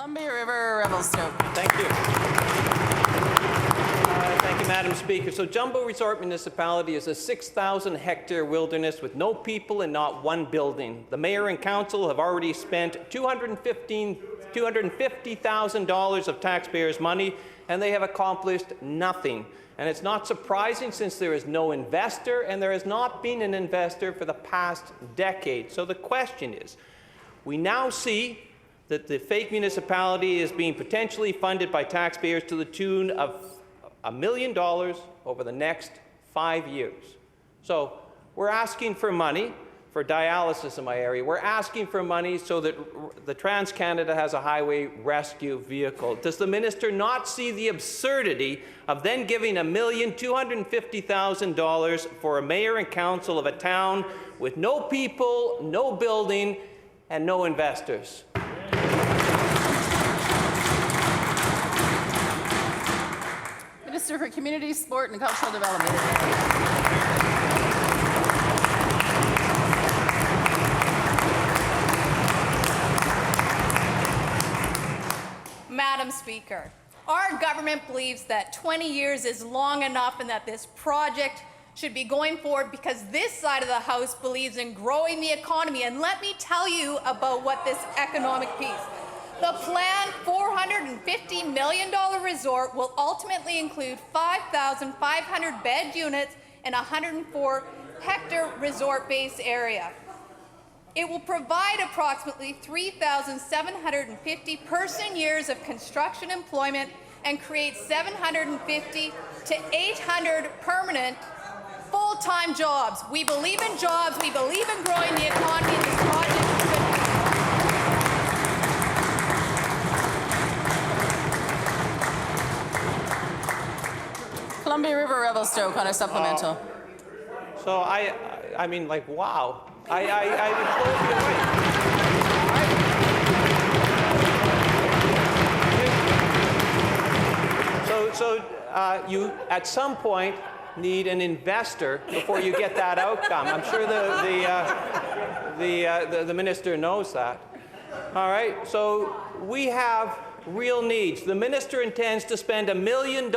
Columbia River, Revelstoke. Thank you. Thank you, Madam Speaker. So Jumbo Resort Municipality is a 6,000-hectare wilderness with no people and not one building. The mayor and council have already spent $250,000 of taxpayers' money, and they have accomplished nothing. And it's not surprising since there is no investor, and there has not been an investor for the past decade. So the question is, we now see that the fake municipality is being potentially funded by taxpayers to the tune of $1 million over the next 5 years. So we're asking for money for dialysis in my area. We're asking for money so that the Trans-Canada has a highway rescue vehicle. Does the minister not see the absurdity of then giving $1,250,000 for a mayor and council of a town with no people, no building, and no investors? Minister for Community, Sport and Cultural Development. Madam Speaker, our government believes that 20 years is long enough and that this project should be going forward because this side of the House believes in growing the economy. And let me tell you about what this economic piece. The planned $450 million resort will ultimately include 5,500 bed units and a 104-hectare resort-based area. It will provide approximately 3,750 person-years of construction employment and create 750 to 800 permanent full-time jobs. We believe in jobs. We believe in growing the economy, and this project is good. Columbia River, Revelstoke on a supplemental. So I mean, like, wow. I implore you to wait. So you, at some point, need an investor before you get that outcome. I'm sure the minister knows that. All right, so we have real needs. The minister intends to spend $1 million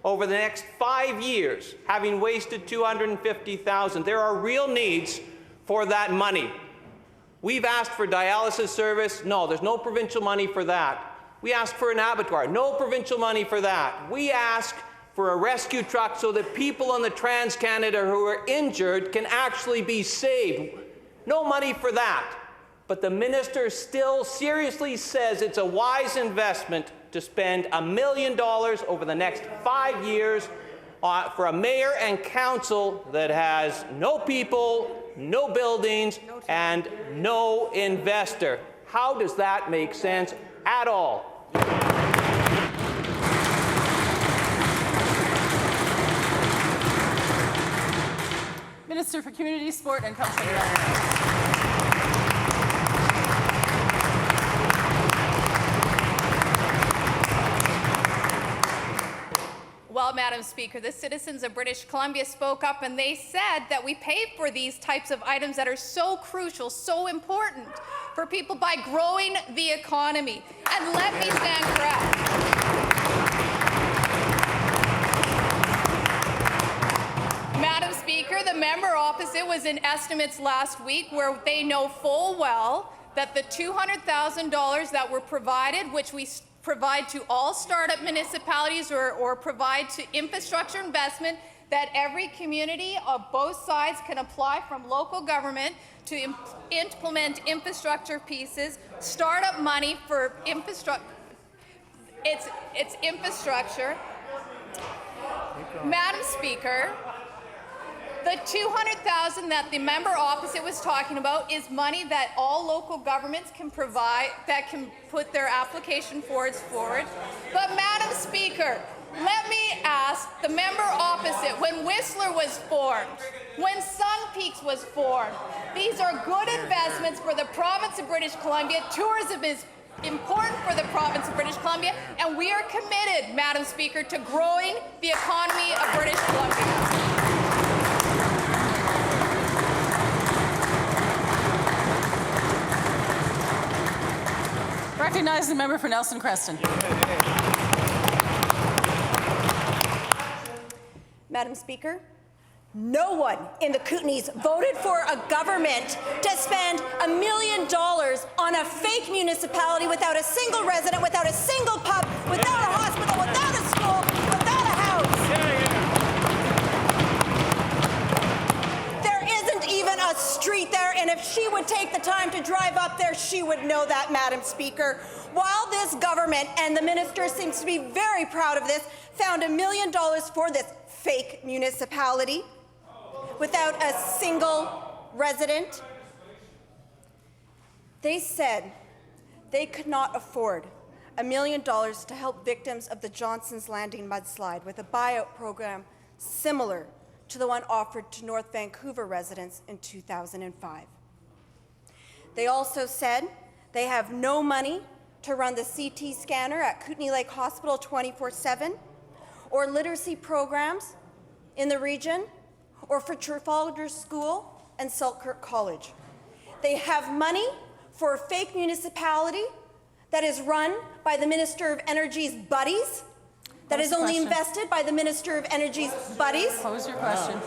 over the next 5 years, having wasted $250,000. There are real needs for that money. We've asked for dialysis service. No, there's no provincial money for that. We asked for an abattoir. No provincial money for that. We ask for a rescue truck so that people on the Trans-Canada who are injured can actually be saved. No money for that. But the minister still seriously says it's a wise investment to spend $1 million over the next 5 years for a mayor and council that has no people, no buildings, and no investor. How does that make sense at all? Minister for Community, Sport and Cultural Development. Well, Madam Speaker, the citizens of British Columbia spoke up and they said that we pay for these types of items that are so crucial, so important for people by growing the economy. And let me stand correct. Madam Speaker, the member opposite was in estimates last week where they know full well that the $200,000 that were provided, which we provide to all startup municipalities or provide to infrastructure investment, that every community of both sides can apply from local government to implement infrastructure pieces, startup money for infrastructure. It's infrastructure. Madam Speaker, the $200,000 that the member opposite was talking about is money that all local governments can provide, that can put their application forward. But Madam Speaker, let me ask the member opposite, when Whistler was formed, when Sun Peaks was formed, these are good investments for the province of British Columbia. Tourism is important for the province of British Columbia, and we are committed, Madam Speaker, to growing the economy of British Columbia. recognize the member for Nelson Creston. Madam Speaker, no one in the Kootenays voted for a government to spend $1 million on a fake municipality without a single resident, without a single pub, without a hospital, without a school, without a house. There isn't even a street there, and if she would take the time to drive up there, she would know that, Madam Speaker. While this government, and the minister seems to be very proud of this, found $1 million for this fake municipality without a single resident, they said they could not afford $1 million to help victims of the Johnson's Landing mudslide with a buyout program similar to the one offered to North Vancouver residents in 2005. They also said they have no money to run the CT scanner at Kootenay Lake Hospital 24/7, or literacy programs in the region, or for Trafalgar School and Selkirk College. They have money for a fake municipality that is run by the Minister of Energy's buddies, that is only invested by the Minister of Energy's buddies. Pose your question.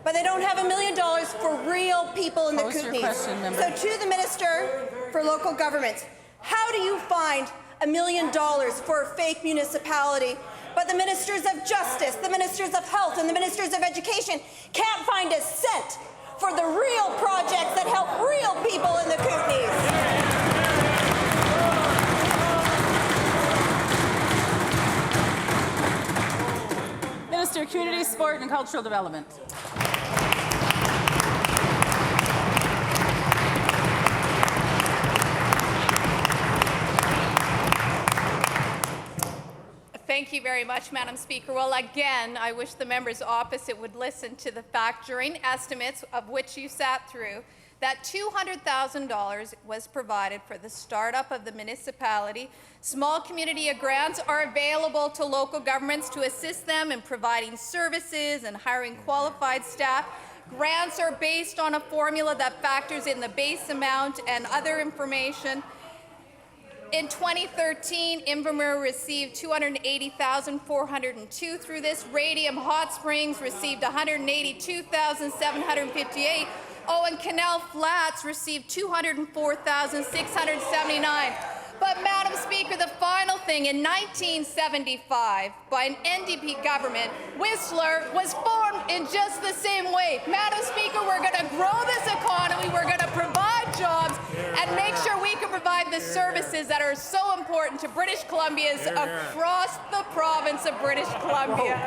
But they don't have $1 million for real people in the Pose your Kootenays. question, member. So to the Minister for Local Governments, how do you find $1 million for a fake municipality, but the Ministers of Justice, the Ministers of Health, and the Ministers of Education can't find a cent for the real projects that help real people in the Kootenays? Minister of Community, Sport and Cultural Development. Thank you very much, Madam Speaker. Well, again, I wish the members opposite would listen to the factoring estimates of which you sat through. That $200,000 was provided for the startup of the municipality. Small community grants are available to local governments to assist them in providing services and hiring qualified staff. Grants are based on a formula that factors in the base amount and other information. In 2013, Invermere received $280,402 through this. Radium Hot Springs received $182,758. And Canal Flats received $204,679. But, Madam Speaker, the final thing, in 1975, by an NDP government, Whistler was formed in just the same way. Madam Speaker, we're going to grow this economy, we're going to provide jobs, and make sure we can provide the services that are so important to British Columbians across the province of British Columbia.